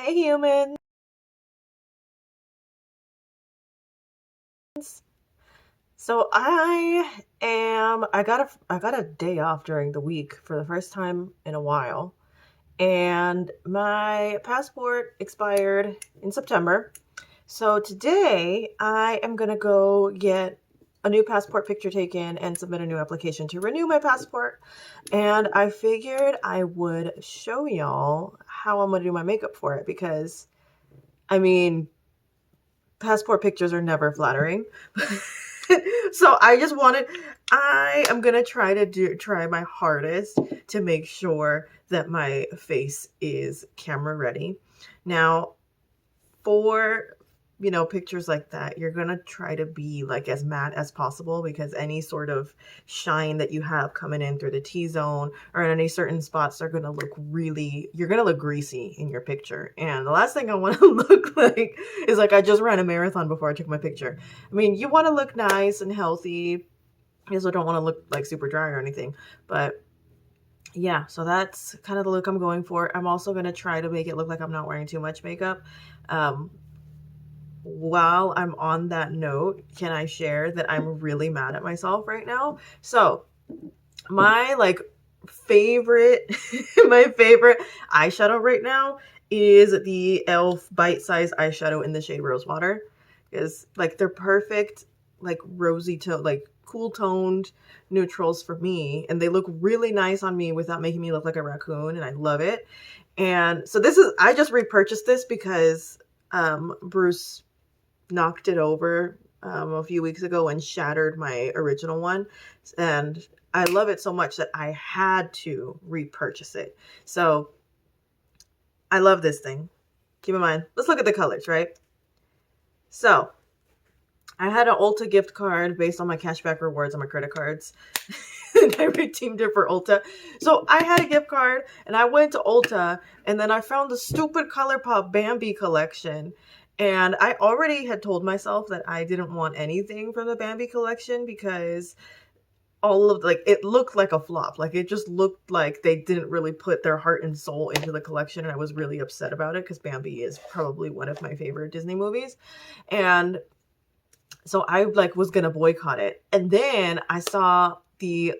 Hey humans. So I got a day off during the week for the first time in a while, and my passport expired in September. So today I am gonna go get a new passport picture taken and submit a new application to renew my passport. And I figured I would show y'all how I'm gonna do my makeup for it because I mean passport pictures are never flattering. So I am gonna try my hardest to make sure that my face is camera ready. Now, for pictures like that, you're gonna try to be like as matte as possible because any sort of shine that you have coming in through the T-zone or in any certain spots are gonna look you're gonna look greasy in your picture. And the last thing I want to look like is like I just ran a marathon before I took my picture. I mean, you want to look nice and healthy. I also don't want to look like super dry or anything, but yeah, so that's kind of the look I'm going for. I'm also going to try to make it look like I'm not wearing too much makeup. um, while I'm on that note, can I share that I'm really mad at myself right now? So my favorite my favorite eyeshadow right now is the e.l.f. Bite Size eyeshadow in the shade Rose Water, because like they're perfect, like rosy tone, like cool toned neutrals for me, and they look really nice on me without making me look like a raccoon, and I love it. And so I just repurchased this because Bruce knocked it over a few weeks ago and shattered my original one. And I love it so much that I had to repurchase it. So I love this thing. Keep in mind, let's look at the colors, right? So I had an Ulta gift card based on my cashback rewards on my credit cards. And I redeemed it for Ulta. So I had a gift card and I went to Ulta, and then I found the stupid ColourPop Bambi collection. And I already had told myself that I didn't want anything from the Bambi collection because all of it looked like a flop. Like it just looked like they didn't really put their heart and soul into the collection, and I was really upset about it because Bambi is probably one of my favorite Disney movies. And so I was gonna boycott it. And then I saw the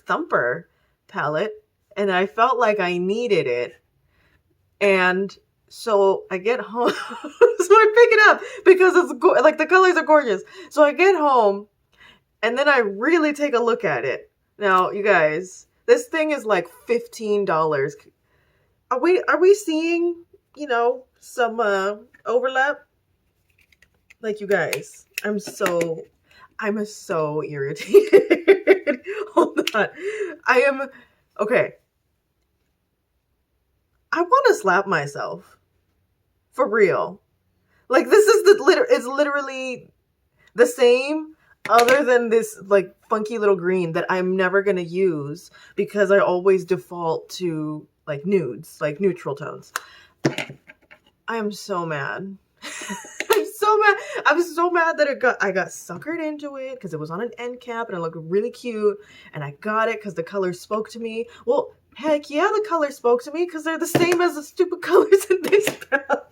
Thumper palette and I felt like I needed it. And so I get home. So I pick it up because like the colors are gorgeous. So I get home and then I really take a look at it. Now, you guys, this thing is like $15. Are we seeing, some overlap? Like, you guys, I'm so irritated. Hold on. Okay. I want to slap myself. For real. Like, this is it's literally the same, other than this like funky little green that I'm never going to use because I always default to like nudes, like neutral tones. I am so mad. I'm so mad. I was so mad that I got suckered into it because it was on an end cap and it looked really cute, and I got it because the color spoke to me. Well, heck yeah, the color spoke to me because they're the same as the stupid colors in this palette.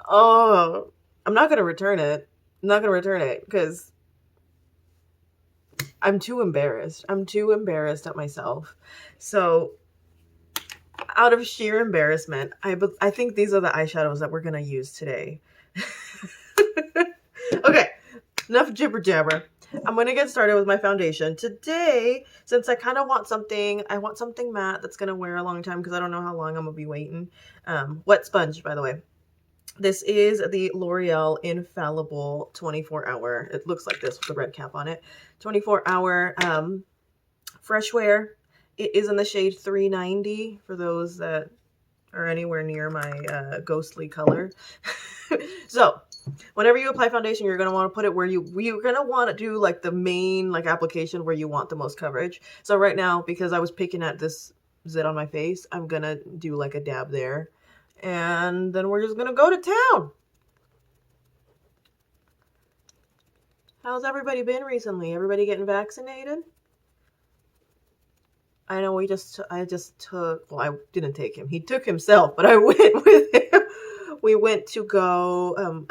Oh, I'm not gonna return it. I'm not gonna return it because I'm too embarrassed. I'm too embarrassed at myself. So out of sheer embarrassment, I think these are the eyeshadows that we're going to use today. Okay, enough jibber jabber. I'm going to get started with my foundation. Today, since I kind of want something matte that's going to wear a long time because I don't know how long I'm going to be waiting. Wet sponge, by the way. This is the L'Oreal Infallible 24-hour. It looks like this with the red cap on it. 24-hour fresh wear. It is in the shade 390 for those that are anywhere near my ghostly color. So whenever you apply foundation, you're going to want to put it where you're going to want to do like the main like application where you want the most coverage. So right now, because I was picking at this zit on my face, I'm going to do like a dab there. And then we're just going to go to town. How's everybody been recently? Everybody getting vaccinated? I know I just took, well, I didn't take him. He took himself, but I went with him. We went to go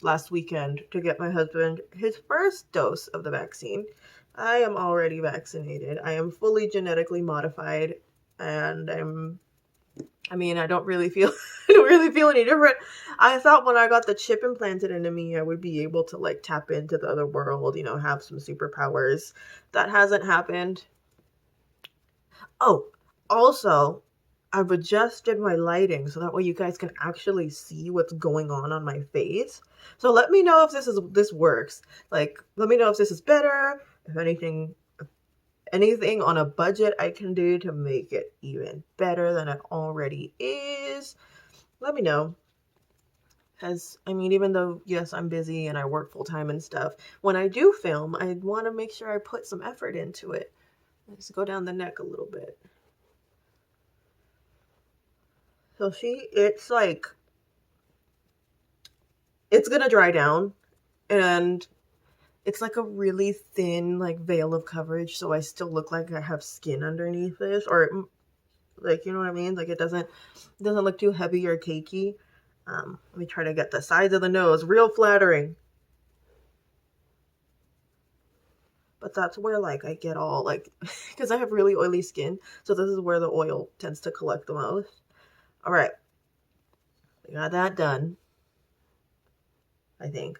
last weekend to get my husband his first dose of the vaccine. I am already vaccinated. I am fully genetically modified, and I don't really feel I don't really feel any different. I thought when I got the chip implanted into me, I would be able to like tap into the other world, have some superpowers. That hasn't happened. Oh, also, I've adjusted my lighting so that way you guys can actually see what's going on my face. So let me know if this works. Like, let me know if this is better. If anything on a budget I can do to make it even better than it already is. Let me know. Because, even though, yes, I'm busy and I work full time and stuff, when I do film, I want to make sure I put some effort into it. Let's go down the neck a little bit. So see, it's like, it's gonna dry down, and it's like a really thin, like, veil of coverage, so I still look like I have skin underneath this, or, like, you know what I mean? Like, it doesn't look too heavy or cakey. Let me try to get the sides of the nose real flattering. But that's where, like, I get all, like, because I have really oily skin, so this is where the oil tends to collect the most. All right. We got that done, I think.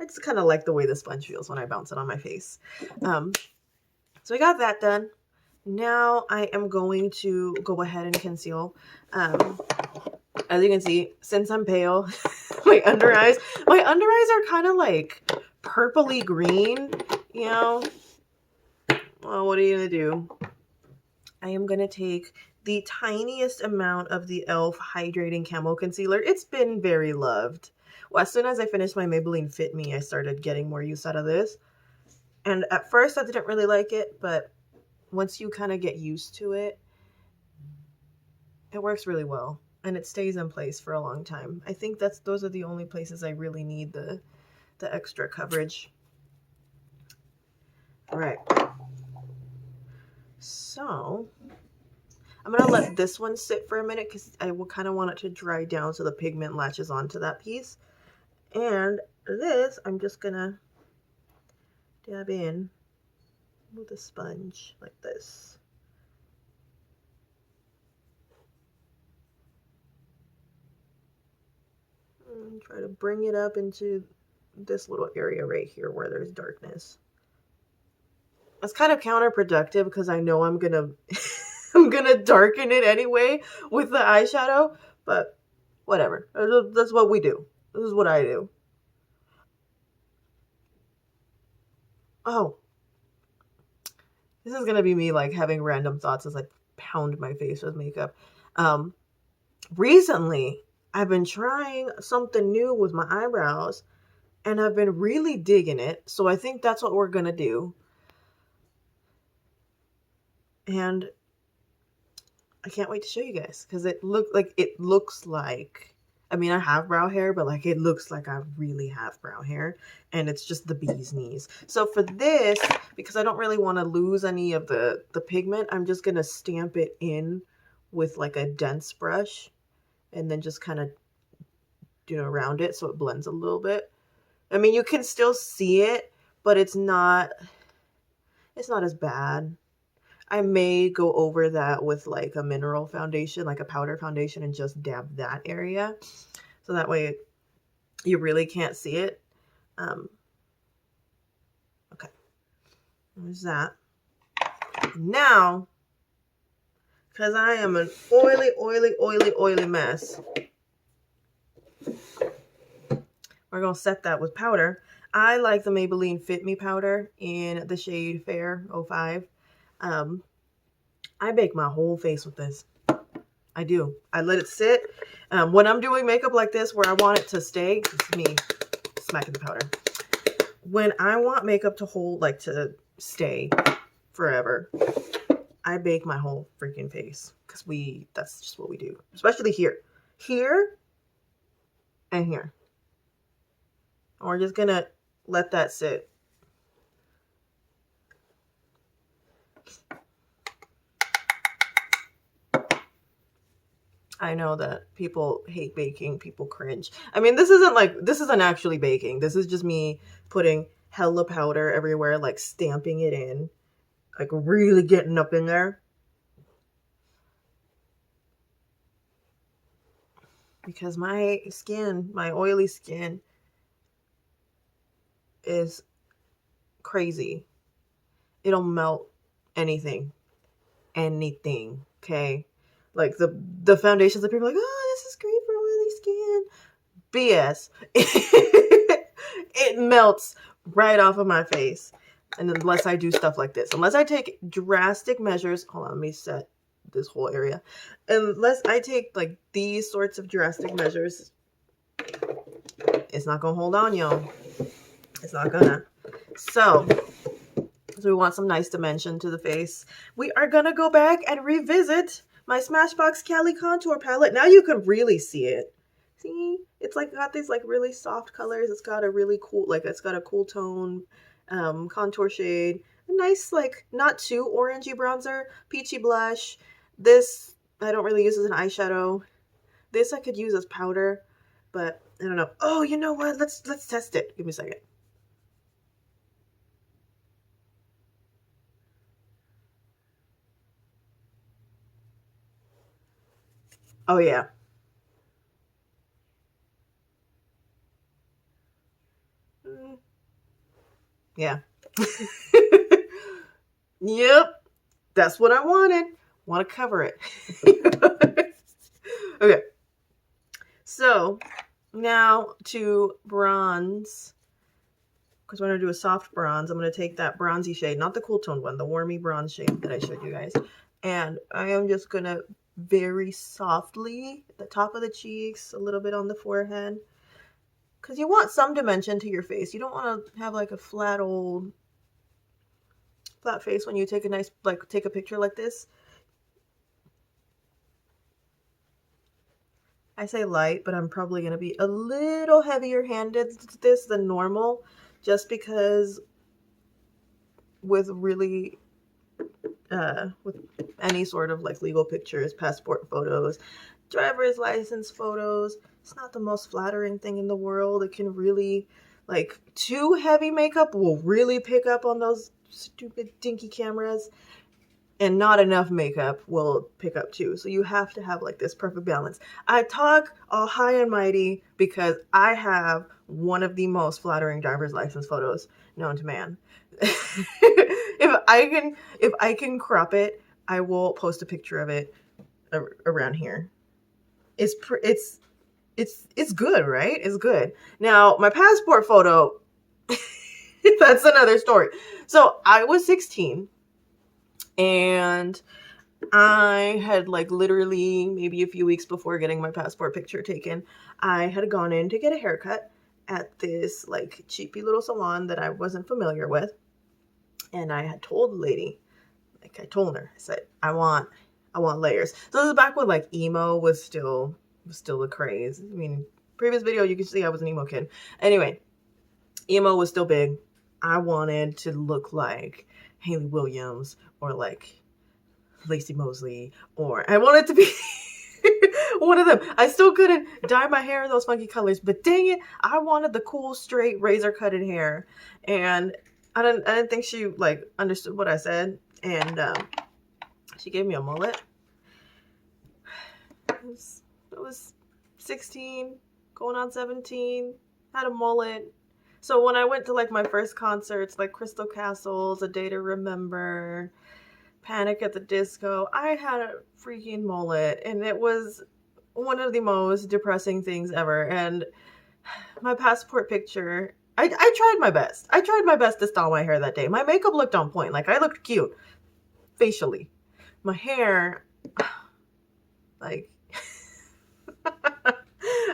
I just kind of like the way the sponge feels when I bounce it on my face. So I got that done. Now I am going to go ahead and conceal. As you can see, since I'm pale, my under eyes are kind of like purpley green, Well, what are you gonna do? I am gonna take the tiniest amount of the e.l.f. Hydrating Camo Concealer. It's been very loved. Well, as soon as I finished my Maybelline Fit Me, I started getting more use out of this. And at first I didn't really like it, but once you kind of get used to it, it works really well. And it stays in place for a long time. I think those are the only places I really need the extra coverage. All right. So I'm going to let this one sit for a minute because I will kind of want it to dry down so the pigment latches onto that piece. And this, I'm just going to dab in with a sponge like this. And try to bring it up into this little area right here where there's darkness. It's kind of counterproductive because I know I'm gonna I'm gonna darken it anyway with the eyeshadow, but whatever. That's what we do. This is what I do. Oh, this is gonna be me like having random thoughts as I pound my face with makeup. Recently, I've been trying something new with my eyebrows, and I've been really digging it. So I think that's what we're gonna do. And I can't wait to show you guys because it looks like, I have brow hair, but like it looks like I really have brow hair, and it's just the bee's knees. So for this, because I don't really want to lose any of the pigment, I'm just gonna stamp it in with like a dense brush, and then just kind of around it so it blends a little bit. You can still see it, but it's not as bad. I may go over that with like a mineral foundation, like a powder foundation, and just dab that area. So that way you really can't see it. Okay. There's that. Now, because I am an oily mess, we're going to set that with powder. I like the Maybelline Fit Me powder in the shade Fair 05. I bake my whole face with this. I do. I let it sit. When I'm doing makeup like this where I want it to stay, it's me smacking the powder. When I want makeup to hold, like to stay forever, I bake my whole freaking face because that's just what we do. Especially here. Here and here. And we're just going to let that sit. I know that people hate baking, people cringe. I mean, this isn't actually baking. This is just me putting hella powder everywhere, like stamping it in, like really getting up in there. Because my skin, my oily skin, is crazy. It'll melt anything. Anything. Okay. Like the foundations that people are like, oh, this is great for oily skin. BS. It melts right off of my face. And unless I do stuff like this, unless I take drastic measures, hold on, let me set this whole area. Unless I take like these sorts of drastic measures, it's not gonna hold on, y'all. It's not gonna. So we want some nice dimension to the face. We are gonna go back and revisit my Smashbox Cali contour palette. Now you can really see it. See, it's like got these like really soft colors. It's got a really cool, like it's got a cool tone contour shade. A nice, like not too orangey bronzer, peachy blush. This I don't really use as an eyeshadow. This I could use as powder, but I don't know. Oh, you know what? Let's test it. Give me a second. Oh yeah. Yeah. Yep. That's what I wanted. Want to cover it. Okay. So now to bronze. Because we're going to do a soft bronze. I'm going to take that bronzy shade, not the cool tone one, the warmy bronze shade that I showed you guys. And I am just going to very softly, at the top of the cheeks, a little bit on the forehead. Because you want some dimension to your face. You don't want to have like a flat face when you take a nice, like take a picture like this. I say light, but I'm probably going to be a little heavier handed to this than normal, just because with really, with any sort of like legal pictures, passport photos, driver's license photos, it's not the most flattering thing in the world. It can really, like, too heavy makeup will really pick up on those stupid dinky cameras, and not enough makeup will pick up too. So you have to have like this perfect balance. I talk all high and mighty because I have one of the most flattering driver's license photos known to man. if I can crop it, I will post a picture of it around here. It's good, right? It's good. Now, my passport photo, that's another story. So I was 16 and I had like literally maybe a few weeks before getting my passport picture taken, I had gone in to get a haircut at this like cheapy little salon that I wasn't familiar with. And I had told the lady, like I told her, I said, I want layers. So this is back when like emo was still the craze. I mean, previous video you can see I was an emo kid. Anyway, emo was still big. I wanted to look like Hayley Williams or like Lacey Mosley, or I wanted to be one of them. I still couldn't dye my hair in those funky colors, but dang it, I wanted the cool, straight, razor cutted hair. And I didn't think she like understood what I said, and she gave me a mullet. I was 16, going on 17, had a mullet. So when I went to like my first concerts, like Crystal Castles, A Day to Remember, Panic at the Disco, I had a freaking mullet, and it was one of the most depressing things ever. And my passport picture, I tried my best. I tried my best to style my hair that day. My makeup looked on point. Like, I looked cute facially. My hair, like,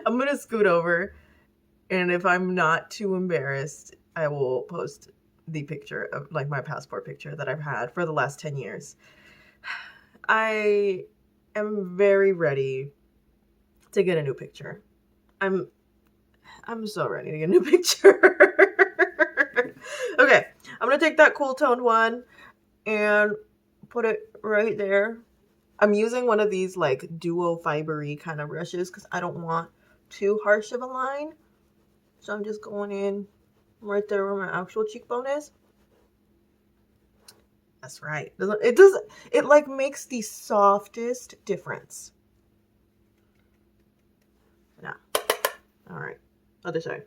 I'm going to scoot over, and if I'm not too embarrassed, I will post the picture of like my passport picture that I've had for the last 10 years. I am very ready to get a new picture. I'm so ready to get a new picture. Okay, I'm gonna take that cool toned one and put it right there I'm using one of these like duo fibery kind of brushes because I don't want too harsh of a line. So I'm just going in right there where my actual cheekbone is. That's right. It like makes the softest difference. Yeah. All right. Other side.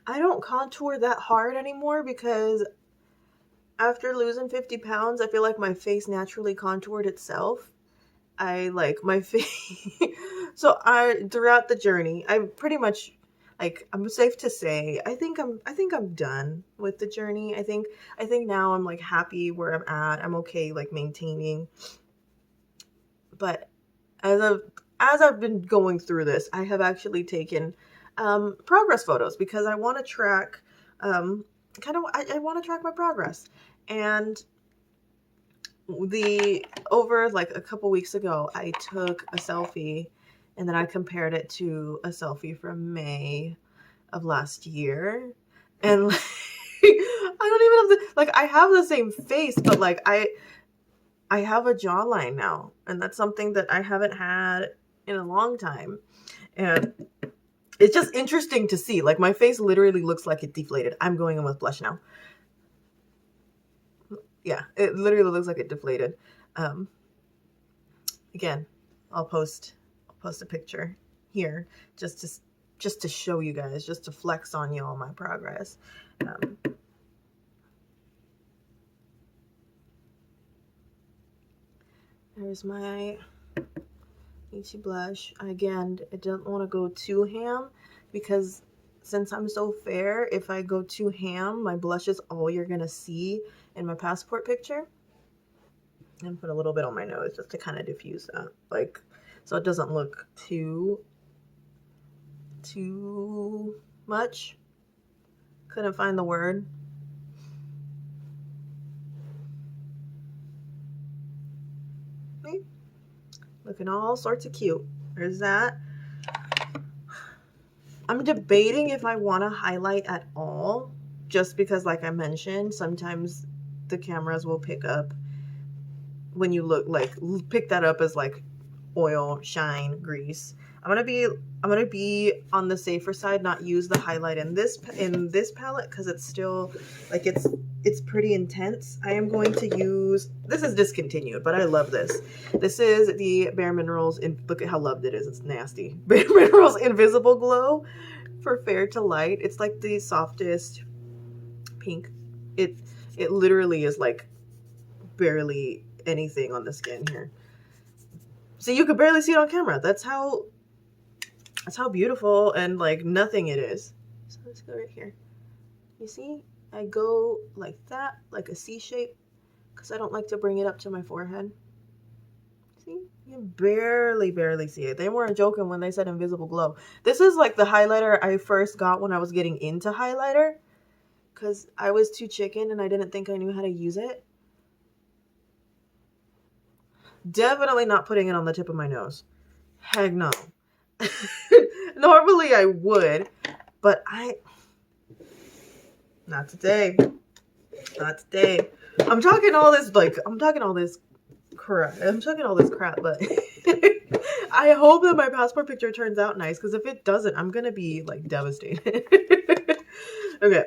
I don't contour that hard anymore because after losing 50 pounds, I feel like my face naturally contoured itself. I like my face. So throughout the journey, I pretty much like I'm safe to say I think I'm done with the journey. I think now I'm like happy where I'm at. I'm okay like maintaining. But as I've been going through this, I have actually taken progress photos because I want to track kind of I want to track my progress. And the over like a couple weeks ago, I took a selfie and then I compared it to a selfie from May of last year. And like, I don't even have the like I have the same face, but like I have a jawline now, and that's something that I haven't had in a long time. And it's just interesting to see. Like my face literally looks like it deflated. I'm going in with blush now. Yeah, it literally looks like it deflated. Um, Again, I'll post a picture here just to show you guys, just to flex on y'all my progress. There's my Ichi blush. Again, I don't want to go too ham because since I'm so fair, if I go too ham, my blush is all you're gonna see in my passport picture. And put a little bit on my nose just to kind of diffuse that, like, so it doesn't look too much. Couldn't find the word. See? Looking all sorts of cute. There's that. I'm debating if I want to highlight at all, just because, like I mentioned, sometimes the cameras will pick up when you look like pick that up as like oil, shine, grease. I'm gonna be on the safer side, not use the highlight in this palette because it's still like it's pretty intense. I am going to use, this is discontinued, but I love this. This is the Bare Minerals, look at how loved it is. It's nasty. Bare Minerals Invisible Glow for Fair to Light. It's like the softest pink. It literally is like barely anything on the skin here. So you could barely see it on camera. That's how beautiful and like nothing it is. So let's go right here. You see, I go like that, like a C shape, because I don't like to bring it up to my forehead. See, you barely see it. They weren't joking when they said invisible glow. This is like the highlighter I first got when I was getting into highlighter, because I was too chicken and I didn't think I knew how to use it. Definitely not putting it on the tip of my nose. Heck no. Normally I would, but not today. Not today. I'm talking all this crap, but I hope that my passport picture turns out nice, because if it doesn't, I'm gonna be like devastated. Okay.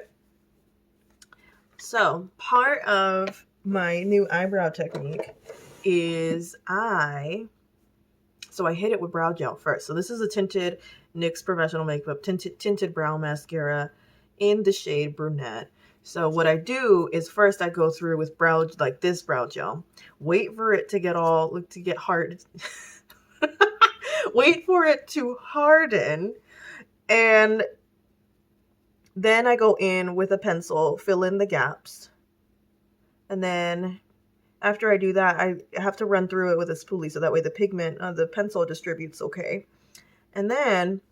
So part of my new eyebrow technique is I hit it with brow gel first. So this is a tinted NYX Professional Makeup tinted brow mascara in the shade Brunette. So what I do is first I go through with this brow gel, wait for it to get hard, wait for it to harden, and then I go in with a pencil, fill in the gaps, and then after I do that, I have to run through it with a spoolie so that way the pigment of the pencil distributes okay. And then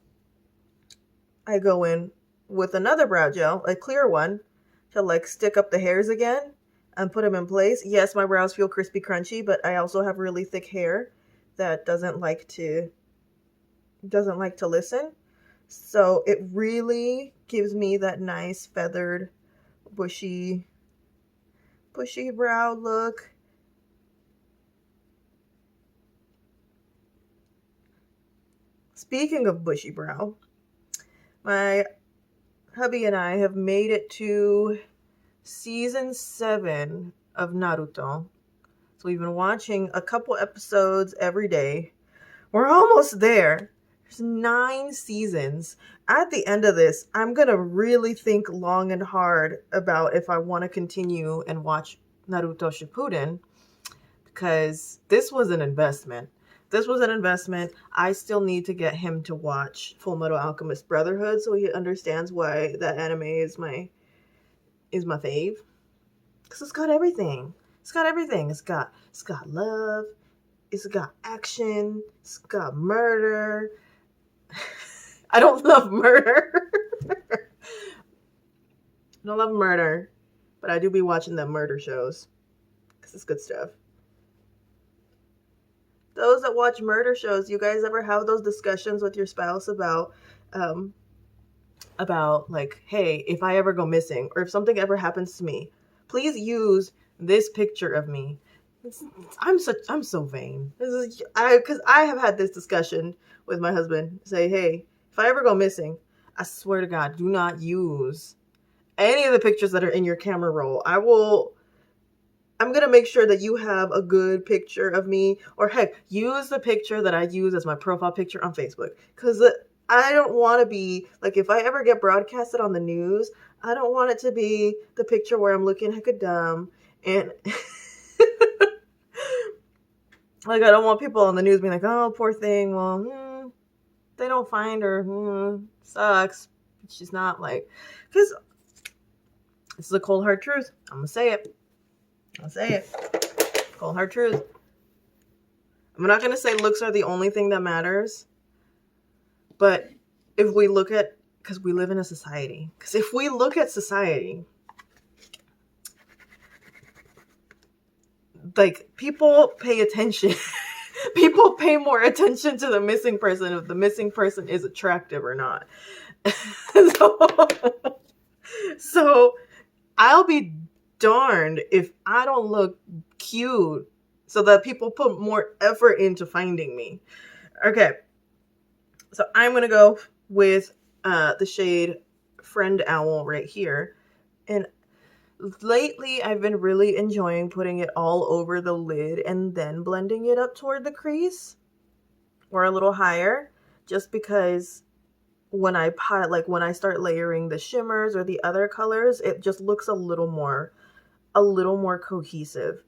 I go in with another brow gel, a clear one, to like stick up the hairs again and put them in place. Yes, my brows feel crispy crunchy, but I also have really thick hair that doesn't like to listen. So it really gives me that nice feathered, bushy bushy brow look. Speaking of bushy brow, my hubby and I have made it to season 7 of Naruto. So we've been watching a couple episodes every day. We're almost there. There's 9 seasons. At the end of this, I'm going to really think long and hard about if I want to continue and watch Naruto Shippuden, because this was an investment. This was an investment. I still need to get him to watch Fullmetal Alchemist Brotherhood so he understands why that anime is my fave. Because it's got everything. It's got everything. It's got love. It's got action. It's got murder. I don't love murder. I don't love murder. But I do be watching them murder shows. Because it's good stuff. Those that watch murder shows, you guys ever have those discussions with your spouse about like, hey, if I ever go missing or if something ever happens to me, please use this picture of me. I'm so vain. Because I have had this discussion with my husband. Say, hey, if I ever go missing, I swear to God, do not use any of the pictures that are in your camera roll. I'm going to make sure that you have a good picture of me, or heck, use the picture that I use as my profile picture on Facebook. Because I don't want to be, like, if I ever get broadcasted on the news, I don't want it to be the picture where I'm looking hecka dumb. And, like, I don't want people on the news being like, oh, poor thing. Well, they don't find her. Sucks. She's not, like, because this is a cold hard truth. I'm going to say it. I'll say it. Cold hard truth. I'm not going to say looks are the only thing that matters. But if we look at, because we live in a society. Because if we look at society, like, people pay attention. People pay more attention to the missing person if the missing person is attractive or not. So I'll be darned if I don't look cute so that people put more effort into finding me. Okay, so I'm gonna go with the shade Friend Owl right here, and lately I've been really enjoying putting it all over the lid and then blending it up toward the crease or a little higher, just because when I start layering the shimmers or the other colors, it just looks a little more cohesive.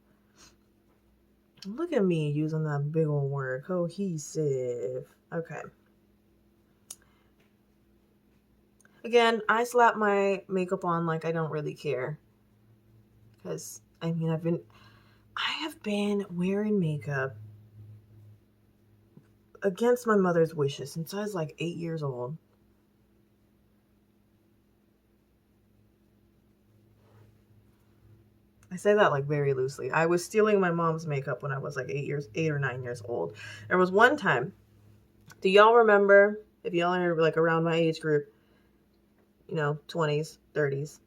Look at me using that big old word, cohesive. Okay. Again, I slap my makeup on like I don't really care. Because, I mean, I have been wearing makeup against my mother's wishes since I was like 8 years old. I say that like very loosely. I was stealing my mom's makeup when I was like 8 or 9 years old. There was one time, do y'all remember, if y'all are like around my age group, 20s, 30s,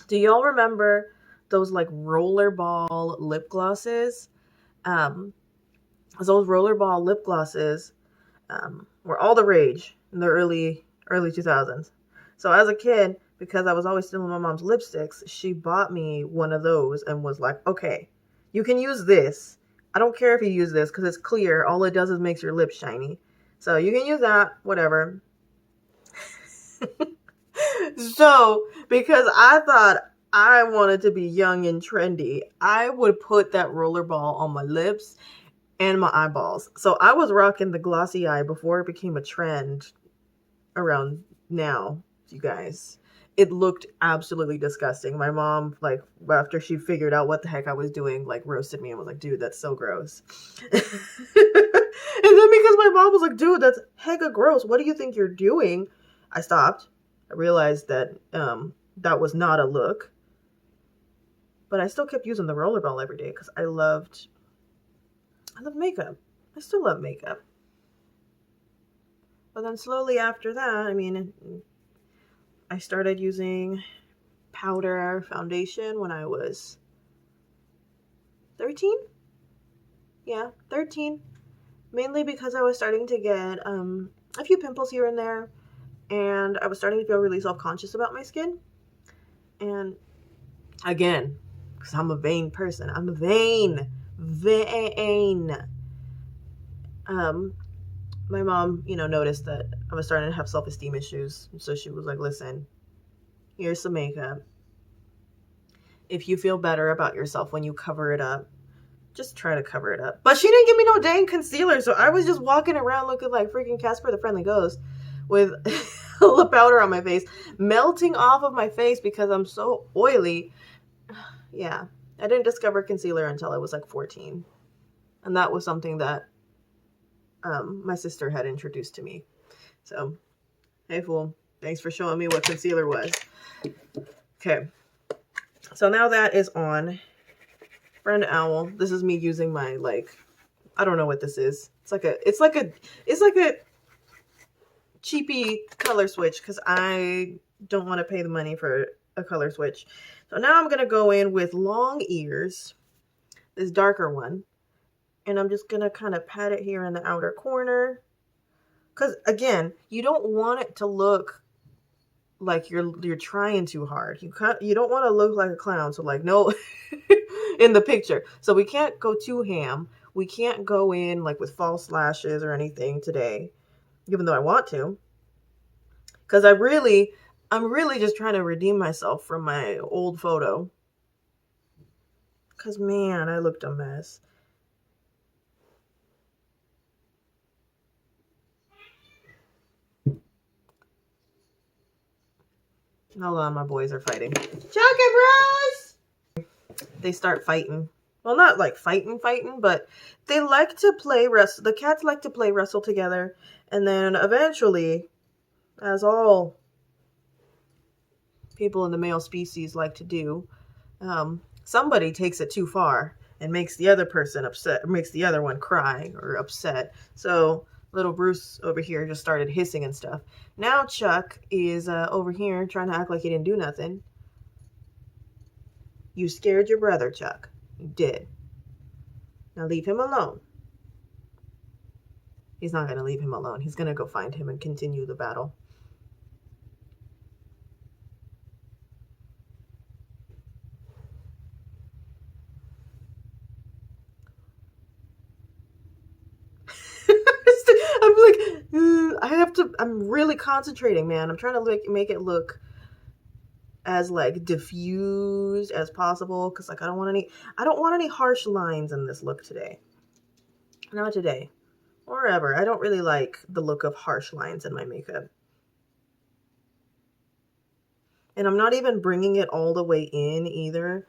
do y'all remember those like rollerball lip glosses? Those rollerball lip glosses were all the rage in the early 2000s. So as a kid, because I was always stealing my mom's lipsticks, she bought me one of those and was like, okay, you can use this. I don't care if you use this because it's clear. All it does is makes your lips shiny. So you can use that, whatever. So, because I thought I wanted to be young and trendy, I would put that rollerball on my lips and my eyeballs. So I was rocking the glossy eye before it became a trend around now, you guys. It looked absolutely disgusting. My mom, like, after she figured out what the heck I was doing, like, roasted me and was like, dude, that's so gross. And then because my mom was like, dude, that's hecka gross. What do you think you're doing? I stopped. I realized that that was not a look. But I still kept using the rollerball every day because I love makeup. I still love makeup. But then slowly after that, I mean, I started using powder foundation when I was 13. Yeah, 13. Mainly because I was starting to get a few pimples here and there, and I was starting to feel really self-conscious about my skin. And again, because I'm a vain person. I'm a vain. My mom, noticed that I was starting to have self-esteem issues. So she was like, listen, here's some makeup. If you feel better about yourself when you cover it up, just try to cover it up. But she didn't give me no dang concealer, so I was just walking around looking like freaking Casper the Friendly Ghost with the powder on my face, melting off of my face because I'm so oily. Yeah, I didn't discover concealer until I was like 14. And that was something that my sister had introduced to me. So, hey fool, thanks for showing me what concealer was. Okay, so now that is on. Friend Owl. This is me using my, like, I don't know what this is. It's like a cheapy color switch because I don't want to pay the money for a color switch. So now I'm gonna go in with Long Ears, this darker one, and I'm just gonna kind of pat it here in the outer corner. Because again, you don't want it to look like you're trying too hard. You don't want to look like a clown. So like, no, in the picture. So we can't go too ham. We can't go in like with false lashes or anything today, even though I want to. Because I'm really just trying to redeem myself from my old photo. Because man, I looked a mess. Hold on, my boys are fighting. Chuck and Bruce! They start fighting. Well, not like fighting, but they like to play wrestle. The cats like to play wrestle together. And then eventually, as all people in the male species like to do, somebody takes it too far and makes the other person upset, or makes the other one cry or upset. So little Bruce over here just started hissing and stuff. Now Chuck is over here trying to act like he didn't do nothing. You scared your brother, Chuck. You did. Now leave him alone. He's not going to leave him alone. He's going to go find him and continue the battle. I'm like, I'm really concentrating, man. I'm trying to make it look as like diffused as possible because like I don't want any harsh lines in this look today. Not today. Or ever. I don't really like the look of harsh lines in my makeup. And I'm not even bringing it all the way in either,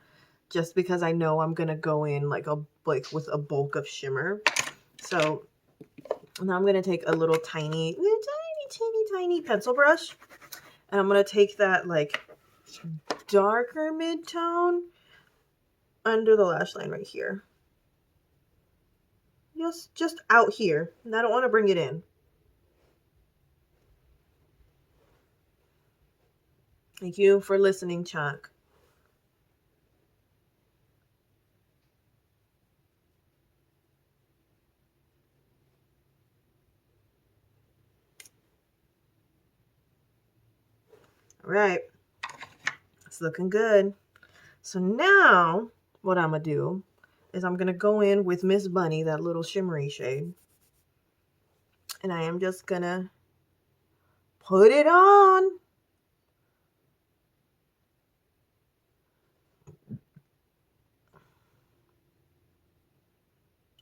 just because I know I'm gonna go in like with a bulk of shimmer. So now I'm gonna take a little tiny pencil brush, and I'm gonna take that like darker mid-tone under the lash line right here. Just out here. And I don't want to bring it in. Thank you for listening, Chuck. All right. It's looking good. So now what I'm going to do is I'm going to go in with Miss Bunny, that little shimmery shade. And I am just going to put it on.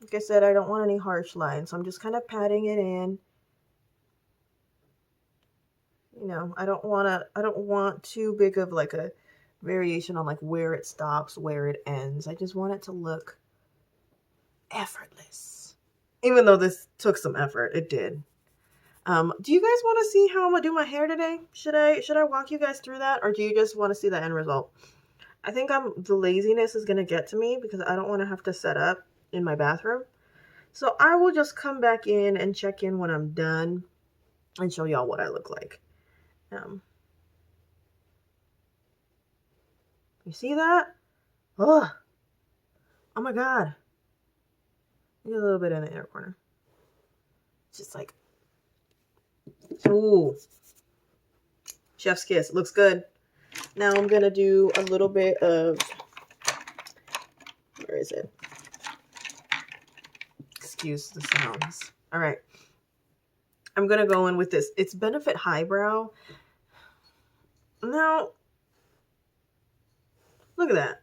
Like I said, I don't want any harsh lines, so I'm just kind of patting it in. You know, I don't want too big of like a variation on like where it stops, where it ends. I just want it to look effortless. Even though this took some effort, it did. Do you guys want to see how I'm gonna do my hair today? Should I walk you guys through that, or do you just want to see the end result? I think the laziness is gonna get to me because I don't want to have to set up in my bathroom. So I will just come back in and check in when I'm done and show y'all what I look like. You see that? Oh, oh my God. Get a little bit in the inner corner. Just like, ooh, chef's kiss. It looks good. Now I'm going to do a little bit of, where is it? Excuse the sounds. All right. I'm going to go in with this. It's Benefit Highbrow. Now, look at that.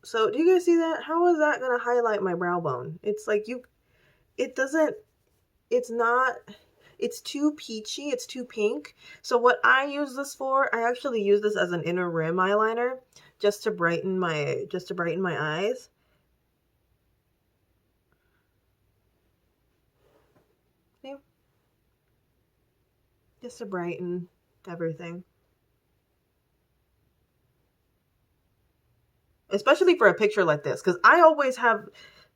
So do you guys see that? How is that going to highlight my brow bone? It's like it doesn't, it's not, it's too peachy. It's too pink. So what I use this for, I actually use this as an inner rim eyeliner just to brighten my eyes. See? Just to brighten everything. Especially for a picture like this, because I always have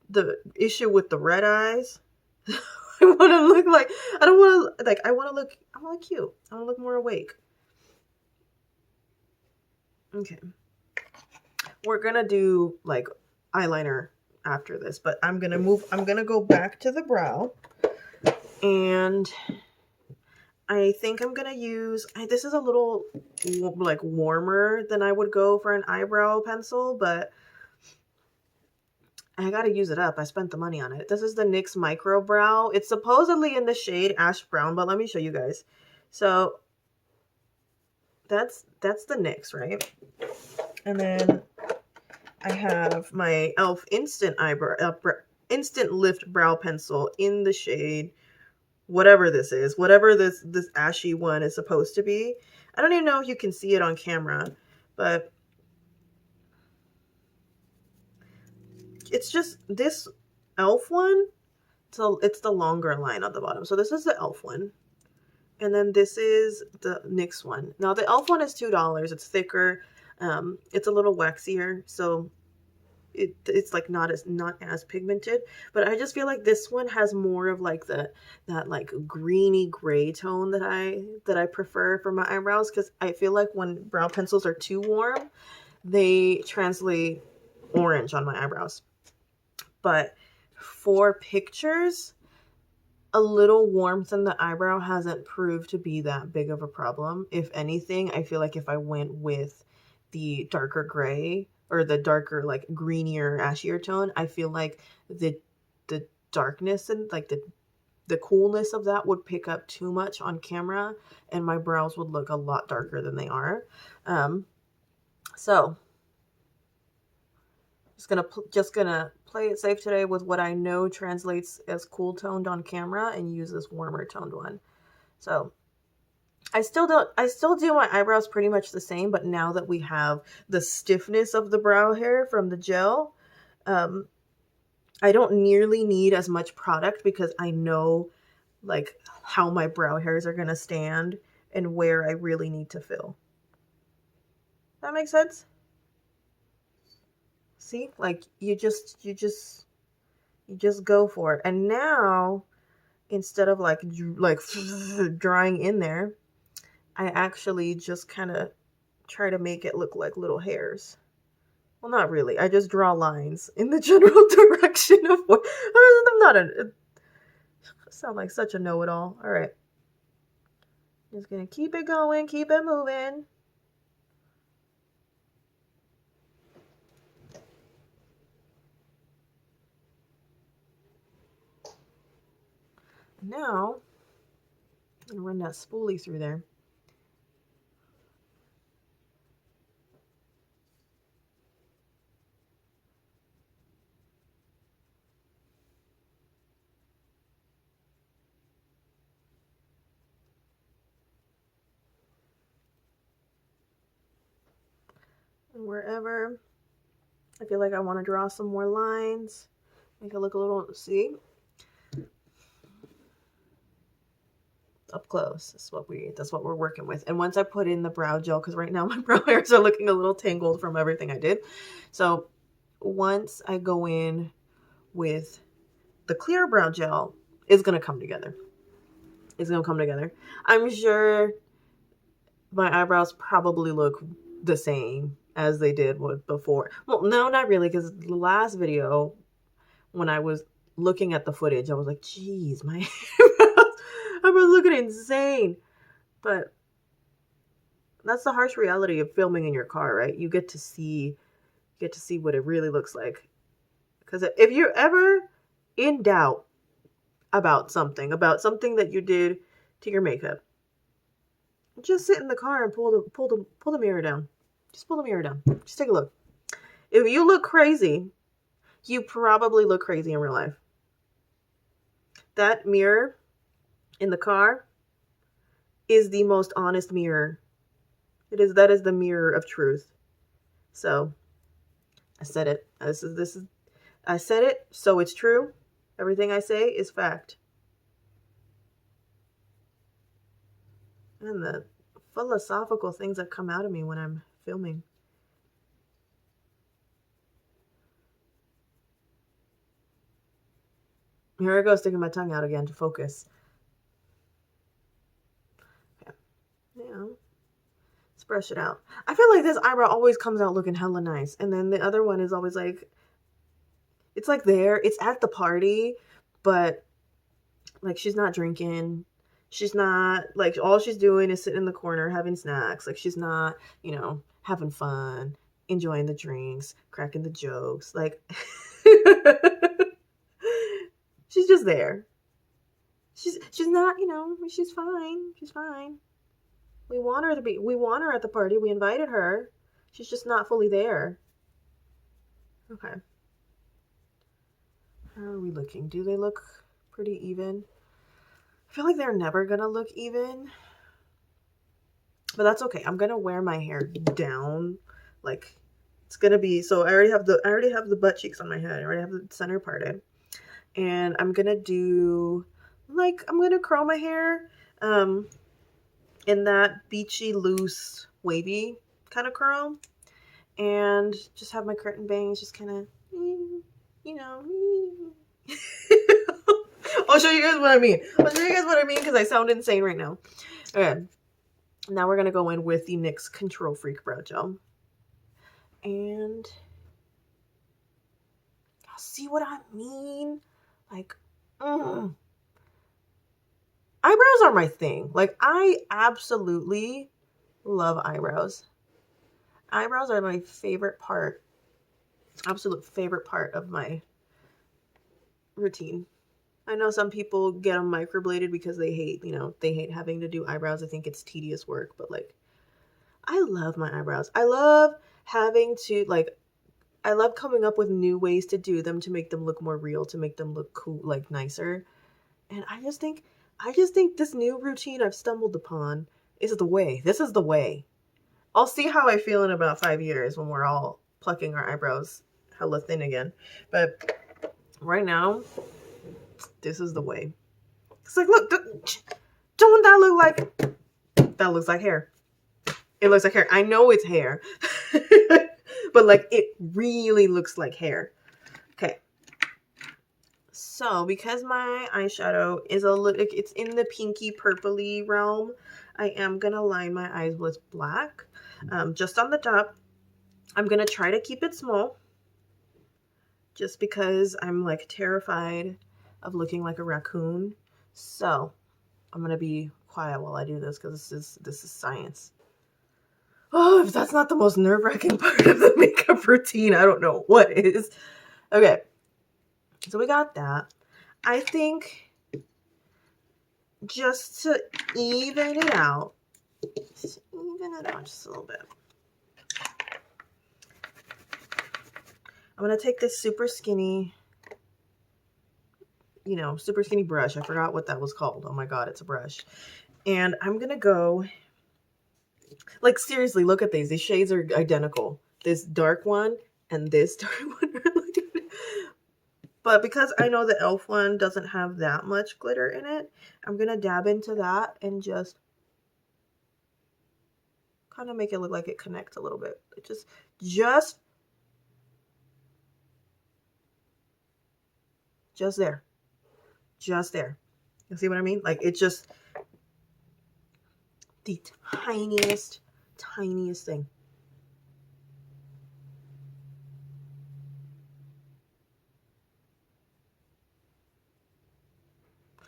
the issue with the red eyes. I want to look like, I don't want to, like, I want to look cute. I want to look more awake. Okay. We're going to do, like, eyeliner after this, but I'm going to go back to the brow. And I think I'm going to use, this is a little, like, warmer than I would go for an eyebrow pencil, but I got to use it up. I spent the money on it. This is the NYX Micro Brow. It's supposedly in the shade Ash Brown, but let me show you guys. So that's the NYX, right? And then I have my e.l.f. Instant Instant Lift Brow Pencil in the shade whatever this is, whatever this ashy one is supposed to be. I don't even know if you can see it on camera, but it's just this e.l.f. one. So it's the longer line on the bottom. So this is the e.l.f. one. And then this is the NYX one. Now the e.l.f. one is $2. It's thicker. It's a little waxier. So it's like not as pigmented, but I just feel like this one has more of like that like greeny gray tone that I prefer for my eyebrows, because I feel like when brow pencils are too warm, they translate orange on my eyebrows. But for pictures, a little warmth in the eyebrow hasn't proved to be that big of a problem. If anything, I feel like if I went with the darker gray or the darker, like, greenier, ashier tone, I feel like the darkness and like the coolness of that would pick up too much on camera, and my brows would look a lot darker than they are. So just gonna play it safe today with what I know translates as cool toned on camera and use this warmer toned one. So I still do my eyebrows pretty much the same, but now that we have the stiffness of the brow hair from the gel, I don't nearly need as much product because I know, like, how my brow hairs are gonna stand and where I really need to fill. That makes sense? See, like, you just go for it. And now, instead of like drawing in there, I actually just kind of try to make it look like little hairs. Well, not really. I just draw lines in the general direction of what. I'm not I sound like such a know-it-all. All right. Just gonna keep it going, keep it moving. Now, I'm gonna run that spoolie through there. And wherever I feel like I want to draw some more lines, make it look a little, see? Up close. That's what we're working with. And once I put in the brow gel, because right now my brow hairs are looking a little tangled from everything I did. So once I go in with the clear brow gel, it's gonna come together. It's gonna come together. I'm sure my eyebrows probably look the same as they did with before. Well, no, not really, because the last video, when I was looking at the footage, I was like, geez, my I was looking insane. But that's the harsh reality of filming in your car, right? You get to see what it really looks like. Because if you're ever in doubt about something that you did to your makeup, just sit in the car and pull the mirror down. Just pull the mirror down. Just take a look. If you look crazy, you probably look crazy in real life. That mirror in the car is the most honest mirror. That is the mirror of truth. So I said it. I said it, so it's true. Everything I say is fact. And the philosophical things that come out of me when I'm filming. Here I go, sticking my tongue out again to focus. Okay. Yeah. Let's brush it out. I feel like this eyebrow always comes out looking hella nice. And then the other one is always like, it's like there. It's at the party, but like she's not drinking. She's not, like, all she's doing is sitting in the corner having snacks. Like, she's not, having fun, enjoying the drinks, cracking the jokes. Like, she's just there. She's not, she's fine. She's fine. We want her at the party. We invited her. She's just not fully there. Okay. How are we looking? Do they look pretty even? I feel like they're never gonna look even, but that's okay. I'm gonna wear my hair down, like it's gonna be. So I already have the butt cheeks on my head. I already have the center parted, and I'm gonna do I'm gonna curl my hair, in that beachy, loose, wavy kind of curl, and just have my curtain bangs just kind of, I'll show you guys what I mean. Because I sound insane right now. Okay. Now we're going to go in with the NYX Control Freak Brow Gel. And see what I mean? Like, eyebrows are my thing. Like, I absolutely love eyebrows. Eyebrows are my favorite part. Absolute favorite part of my routine. I know some people get them microbladed because they hate having to do eyebrows. I think it's tedious work, but like, I love my eyebrows. I love having to, I love coming up with new ways to do them to make them look more real, to make them look cool, like nicer. And I just think this new routine I've stumbled upon is the way. This is the way. I'll see how I feel in about 5 years when we're all plucking our eyebrows hella thin again. But right now, this is the way. It's like, look, don't that look like, that looks like hair. It looks like hair. I know it's hair, but like, it really looks like hair. Okay. So because my eyeshadow is it's in the pinky purpley realm, I am going to line my eyes with black, just on the top. I'm going to try to keep it small just because I'm like terrified of looking like a raccoon. So I'm going to be quiet while I do this because this is science. Oh, if that's not the most nerve-wracking part of the makeup routine, I don't know what is. Okay. So we got that. I think just to even it out just a little bit, I'm going to take this super skinny brush. I forgot what that was called. Oh my God, it's a brush. And I'm going to go, like, seriously, look at these. These shades are identical. This dark one and this dark one are like different. But because I know the e.l.f. one doesn't have that much glitter in it, I'm going to dab into that and just kind of make it look like it connects a little bit. Just there. Just there. You see what I mean? Like, it's just the tiniest thing.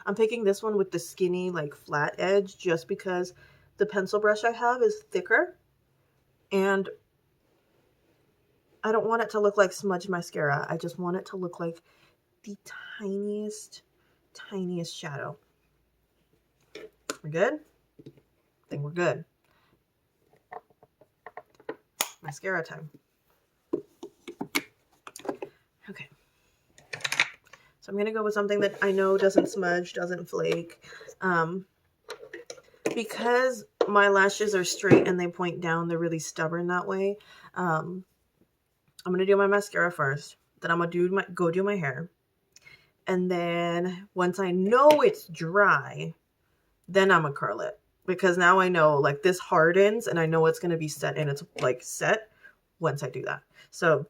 I'm picking this one with the skinny, like flat edge, just because the pencil brush I have is thicker and I don't want it to look like smudge mascara. I just want it to look like the tiniest shadow. We're good? I think we're good. Mascara time. Okay. So I'm going to go with something that I know doesn't smudge, doesn't flake. Because my lashes are straight and they point down, they're really stubborn that way. I'm going to do my mascara first. Then I'm going to go do my hair. And then once I know it's dry, then I'm going to curl it. Because now I know, like, this hardens and I know it's going to be set, and it's like set once I do that. So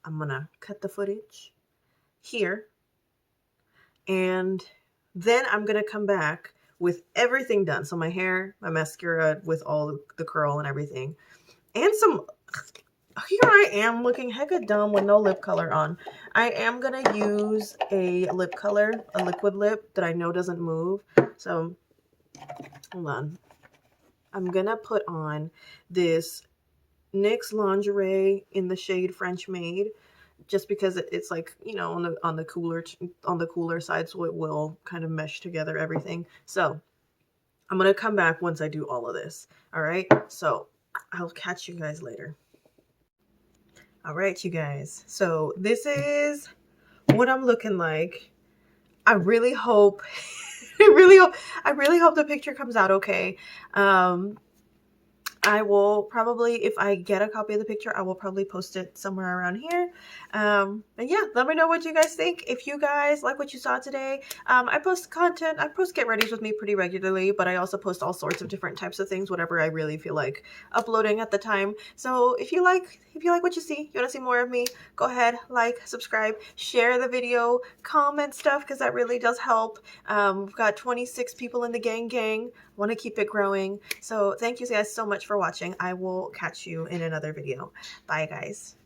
I'm going to cut the footage here. And then I'm going to come back with everything done. So my hair, my mascara with all the curl and everything. And some, here I am looking hecka dumb with no lip color on. I am going to use a lip color, a liquid lip that I know doesn't move. So hold on. I'm going to put on this NYX Lingerie in the shade French Maid, just because it's like, you know, on the cooler side, so it will kind of mesh together everything. So I'm gonna come back once I do all of this. All right, so I'll catch you guys later. All right, you guys, so this is what I'm looking like. I really hope I really hope the picture comes out okay. I will probably, if I get a copy of the picture, I will probably post it somewhere around here. And yeah, let me know what you guys think. If you guys like what you saw today, I post content. I post Get Readies with me pretty regularly, but I also post all sorts of different types of things, whatever I really feel like uploading at the time. So if you like what you see, you want to see more of me, go ahead, like, subscribe, share the video, comment stuff, because that really does help. We've got 26 people in the gang. Want to keep it growing. So thank you guys so much for watching. I will catch you in another video. Bye, guys.